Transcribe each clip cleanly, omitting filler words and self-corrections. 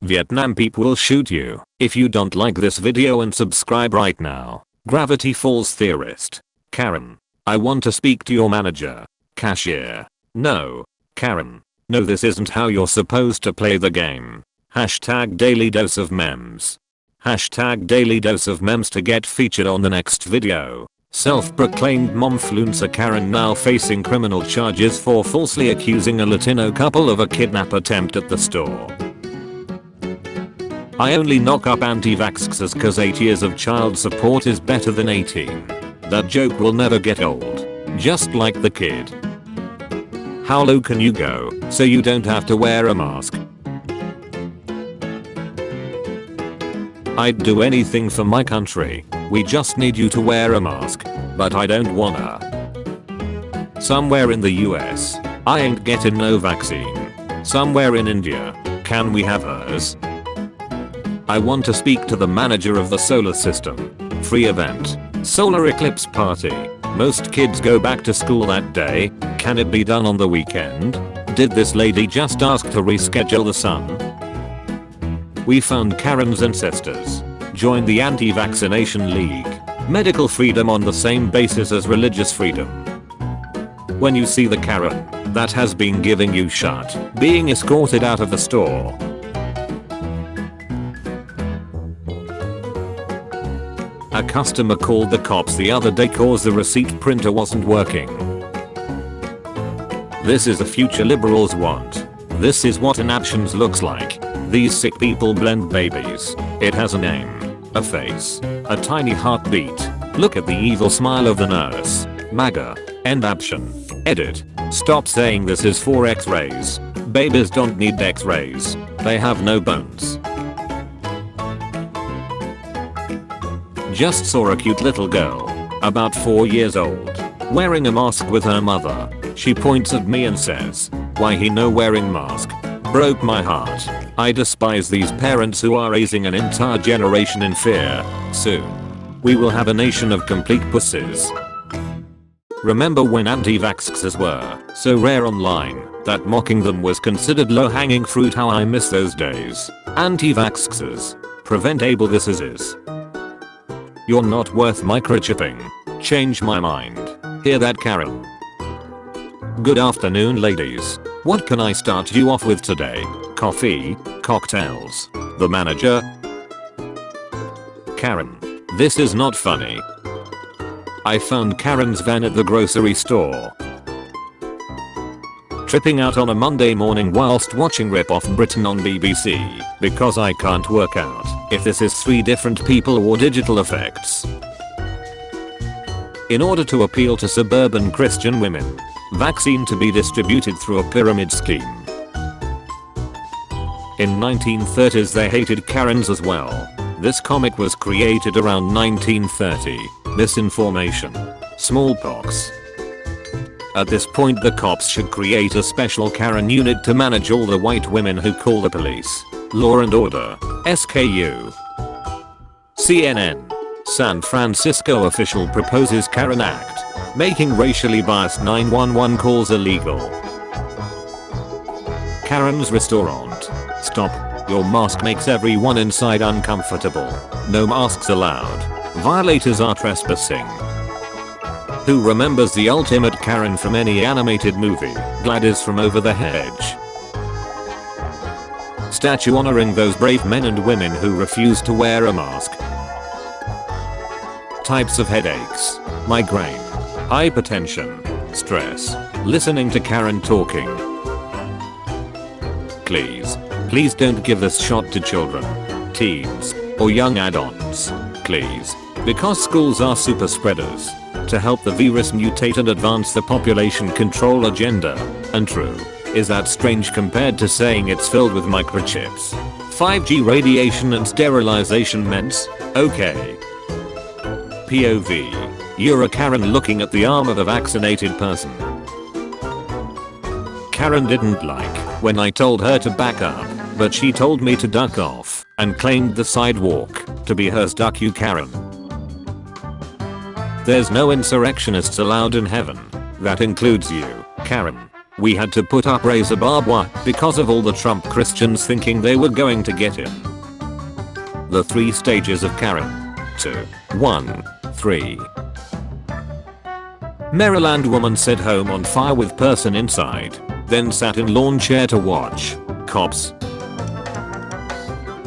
Vietnam people will shoot you if you don't like this video and subscribe right now. Gravity Falls Theorist. Karen. I want to speak to your manager. Cashier. No. Karen. No, this isn't how you're supposed to play the game. Hashtag Daily Dose of Memes. Hashtag Daily Dose of Memes to get featured on the next video. Self-proclaimed momfluencer Karen now facing criminal charges for falsely accusing a Latino couple of a kidnap attempt at the store. I only knock up anti-vaxxers cause 8 years of child support is better than 18. That joke will never get old. Just like the kid. How low can you go so you don't have to wear a mask? I'd do anything for my country. We just need you to wear a mask. But I don't wanna. Somewhere in the US. I ain't getting no vaccine. Somewhere in India. Can we have hers? I want to speak to the manager of the solar system. Free event. Solar eclipse party. Most kids go back to school that day. Can it be done on the weekend? Did this lady just ask to reschedule the sun? We found Karen's ancestors. Join the Anti-Vaccination League. Medical freedom on the same basis as religious freedom. When you see the Karen that has been giving you shit, being escorted out of the store. A customer called the cops the other day cause the receipt printer wasn't working. This is the future liberals want. This is what inactions looks like. These sick people blend babies. It has a name. A face. A tiny heartbeat. Look at the evil smile of the nurse. MAGA. End option. Edit. Stop saying this is for x-rays. Babies don't need x-rays. They have no bones. Just saw a cute little girl. About 4 years old. Wearing a mask with her mother. She points at me and says, "Why he no wearing mask?" Broke my heart. I despise these parents who are raising an entire generation in fear. Soon. We will have a nation of complete pussies. Remember when anti-vaxxers were so rare online that mocking them was considered low-hanging fruit? How I miss those days. Anti-vaxxers. Preventable diseases. You're not worth microchipping. Change my mind. Hear that, Karen? Good afternoon, ladies. What can I start you off with today? Coffee? Cocktails? The manager? Karen. This is not funny. I found Karen's van at the grocery store. Tripping out on a Monday morning whilst watching Rip Off Britain on BBC because I can't work out if this is 3 different people or digital effects. In order to appeal to suburban Christian women, vaccine to be distributed through a pyramid scheme. In 1930s they hated Karens as well. This comic was created around 1930. Misinformation. Smallpox. At this point the cops should create a special Karen unit to manage all the white women who call the police. Law and Order. SKU. CNN. San Francisco official proposes Karen Act, making racially biased 911 calls illegal. Karen's restaurant. Stop. Your mask makes everyone inside uncomfortable. No masks allowed. Violators are trespassing. Who remembers the ultimate Karen from any animated movie? Gladys from Over the Hedge. Statue honoring those brave men and women who refuse to wear a mask. Types of headaches. Migraine. Hypertension. Stress. Listening to Karen talking. Please don't give this shot to children, teens, or young adults. Please. Because schools are super spreaders. To help the virus mutate and advance the population control agenda. And true. Is that strange compared to saying it's filled with microchips? 5G radiation and sterilization meant? Okay. POV. You're a Karen looking at the arm of a vaccinated person. Karen didn't like when I told her to back up, but she told me to duck off and claimed the sidewalk to be hers. Duck you, Karen. There's no insurrectionists allowed in heaven. That includes you, Karen. We had to put up razor barbed wire because of all the Trump Christians thinking they were going to get him. The 3 stages of Karen. 2, 1, 3. Maryland woman set home on fire with person inside, then sat in lawn chair to watch. Cops.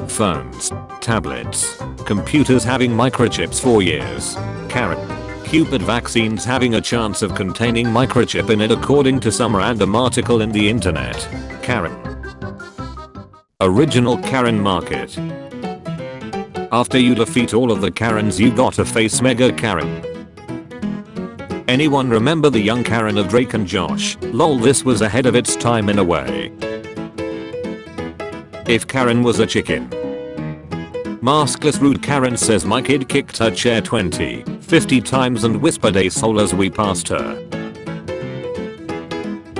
Phones, tablets, computers having microchips for years. Karen. Cupid vaccines having a chance of containing microchip in it according to some random article in the internet. Karen. Original Karen market. After you defeat all of the Karens you gotta face Mega Karen. Anyone remember the young Karen of Drake and Josh? Lol, this was ahead of its time in a way. If Karen was a chicken. Maskless rude Karen says my kid kicked her chair 20, 50 times and whispered asshole as we passed her.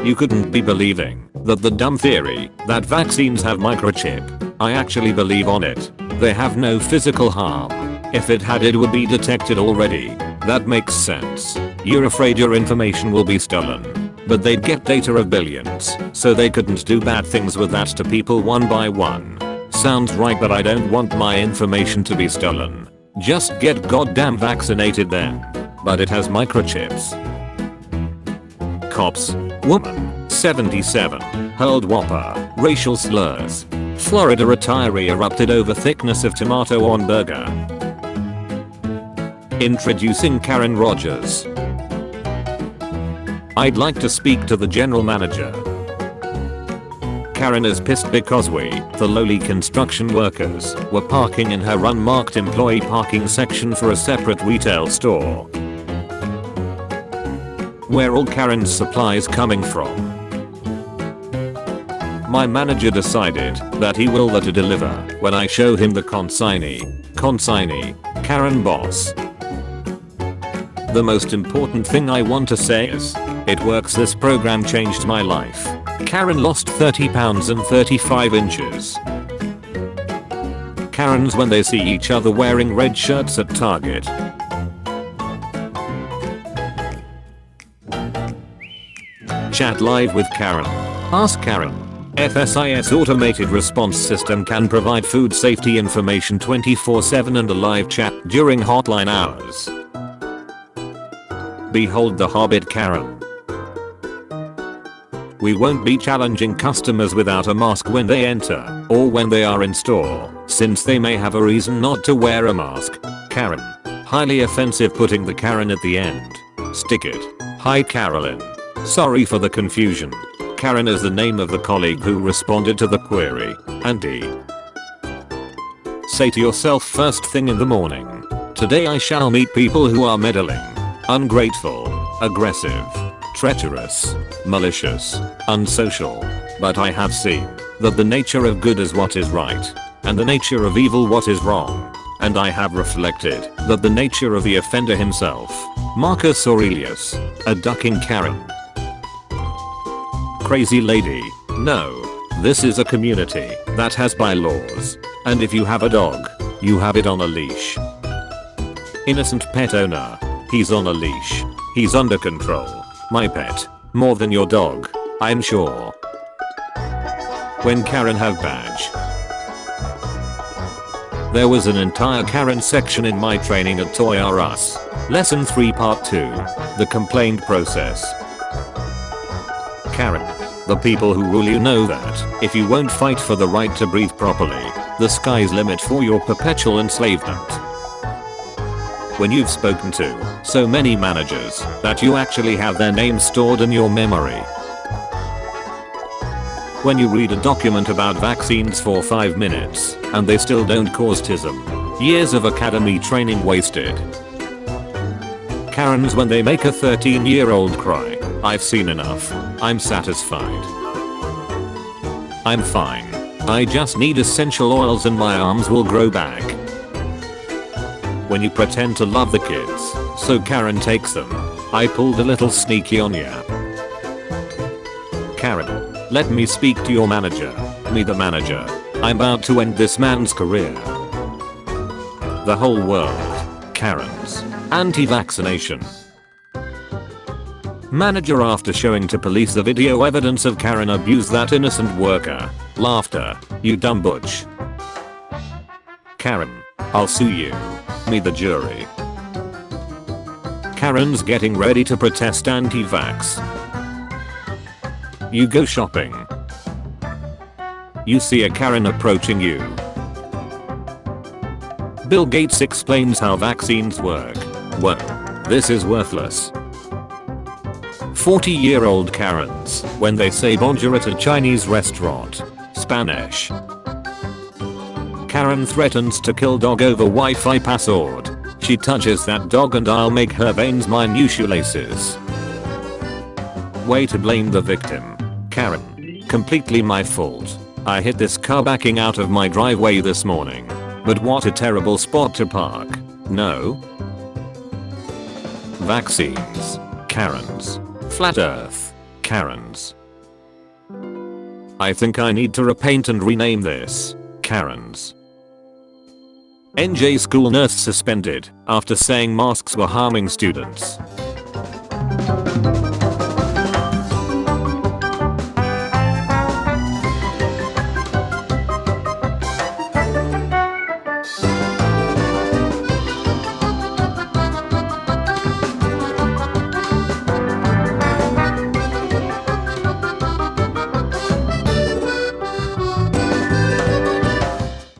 You couldn't be believing that the dumb theory that vaccines have microchip. I actually believe on it. They have no physical harm. If it had, it would be detected already. That makes sense. You're afraid your information will be stolen. But they'd get data of billions, so they couldn't do bad things with that to people one by one. Sounds right, but I don't want my information to be stolen. Just get goddamn vaccinated then. But it has microchips. Cops. Woman. 77. Hurled whopper. Racial slurs. Florida retiree erupted over thickness of tomato on burger. Introducing Karen Rogers. I'd like to speak to the general manager. Karen is pissed because we, the lowly construction workers, were parking in her unmarked employee parking section for a separate retail store. Where all Karen's supplies coming from? My manager decided that he will let her deliver when I show him the consignee. Karen boss. The most important thing I want to say is, it works. This program changed my life. Karen lost 30 pounds and 35 inches. Karens when they see each other wearing red shirts at Target. Chat live with Karen. Ask Karen. FSIS automated response system can provide food safety information 24/7 and a live chat during hotline hours. Behold the Hobbit Karen. We won't be challenging customers without a mask when they enter or when they are in store, since they may have a reason not to wear a mask. Karen. Highly offensive, putting the Karen at the end. Stick it. Hi Carolyn. Sorry for the confusion. Karen is the name of the colleague who responded to the query. Andy. Say to yourself first thing in the morning. Today I shall meet people who are meddling, ungrateful, aggressive, treacherous, malicious, unsocial. But I have seen that the nature of good is what is right, and the nature of evil what is wrong. And I have reflected that the nature of the offender himself. Marcus Aurelius. A ducking Karen. Crazy lady. No. This is a community that has bylaws. And if you have a dog, you have it on a leash. Innocent pet owner. He's on a leash. He's under control. My pet. More than your dog, I'm sure. When Karen have badge. There was an entire Karen section in my training at Toy R Us. Lesson 3 Part 2. The complaint process. Karen. The people who rule you know that if you won't fight for the right to breathe properly, the sky's limit for your perpetual enslavement. When you've spoken to so many managers that you actually have their names stored in your memory. When you read a document about vaccines for 5 minutes and they still don't cause autism. Years of academy training wasted. Karens when they make a 13-year-old cry. I've seen enough. I'm satisfied. I'm fine. I just need essential oils and my arms will grow back. When you pretend to love the kids, so Karen takes them. I pulled a little sneaky on ya. Karen. Let me speak to your manager. Me the manager. I'm about to end this man's career. The whole world. Karens. Anti-vaccination. Manager after showing to police the video evidence of Karen abuse that innocent worker. Laughter. You dumb butch. Karen. I'll sue you. Me the jury. Karen's getting ready to protest anti-vax. You go shopping. You see a Karen approaching you. Bill Gates explains how vaccines work. Whoa. This is worthless. 40-year-old Karens when they say bonjour at a Chinese restaurant. Spanish. Karen threatens to kill dog over Wi-Fi password. She touches that dog and I'll make her veins my new shoelaces. Way to blame the victim. Karen. Completely my fault. I hit this car backing out of my driveway this morning. But what a terrible spot to park. No? Vaccines. Karens. Flat Earth. Karens. I think I need to repaint and rename this. Karens. NJ school nurse suspended after saying masks were harming students.